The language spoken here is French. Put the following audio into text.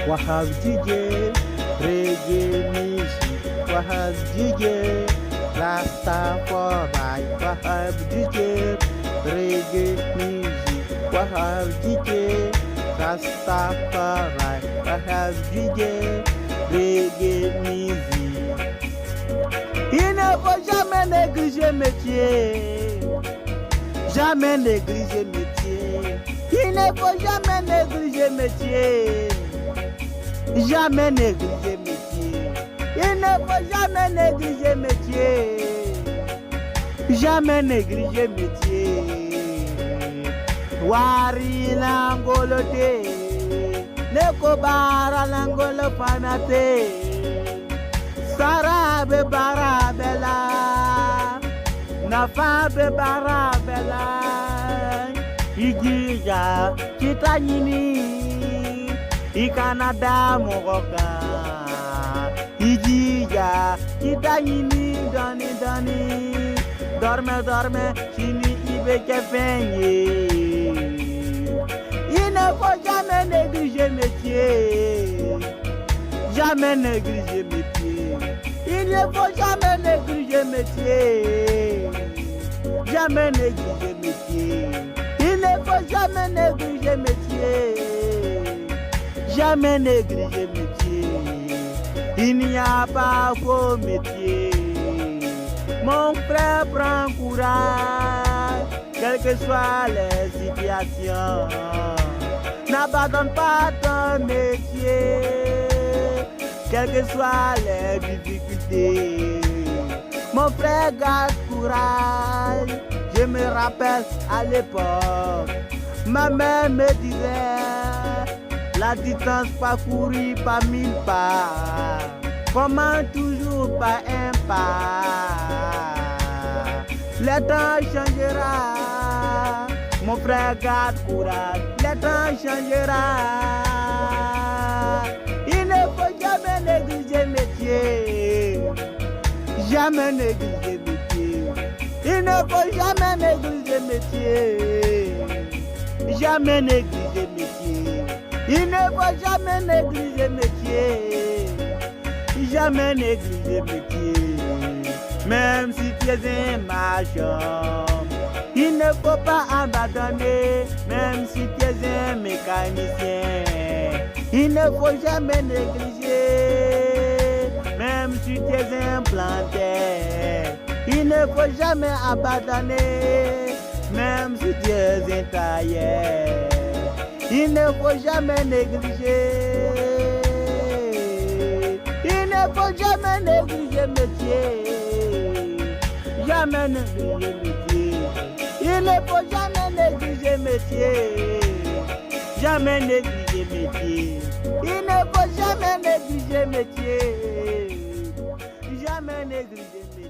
Wahab DJ, reggae music. Wahab DJ, Rastafari. Wahab DJ, reggae music. Wahab DJ, Rastafari. Wahab DJ, reggae music. Il ne faut jamais négliger métier. Jamais négliger métier. Il ne faut jamais négliger métier. Jamais négliger métier. Il ne faut jamais négliger métier. Jamais négliger métier. Wari langolote, nekobara langolo panate. Sarabe barabela, nafabe barabela. Igija kitanyini, ikanada mogoka. Igija kitanyini dani dani, dorme dorme chini ibeke fenye. Il ne faut jamais négliger métier, jamais négliger métier. Il ne faut jamais négliger métier, jamais négliger métier. Il ne faut jamais négliger métier, jamais négliger métier. Il n'y a pas faux métier. Mon frère, prends courage, quelles que soient les situations. N'abandonne pas ton métier, quelles que soient les difficultés. Mon frère, garde courage. Je me rappelle à l'époque, ma mère me disait, la distance parcourue par 1000 pas, comment toujours par un pas. Le temps changera, mon frère, garde courage. Le temps changera. Il ne faut jamais négliger métier, jamais négliger métier. Il ne faut jamais négliger métier, jamais négliger métier. Il ne faut jamais négliger métier, jamais négliger métier. Même si tu es un major, il ne faut pas abandonner. Même si tu es un mécanicien, il ne faut jamais négliger. Même si tu es un planteur, il ne faut jamais abandonner. Même si tu es un tailleur, il ne faut jamais négliger. Il ne faut jamais négliger métier, jamais négliger métier. Il ne faut jamais négliger métier, jamais négliger métier. Il ne faut jamais négliger métier, jamais négliger métier.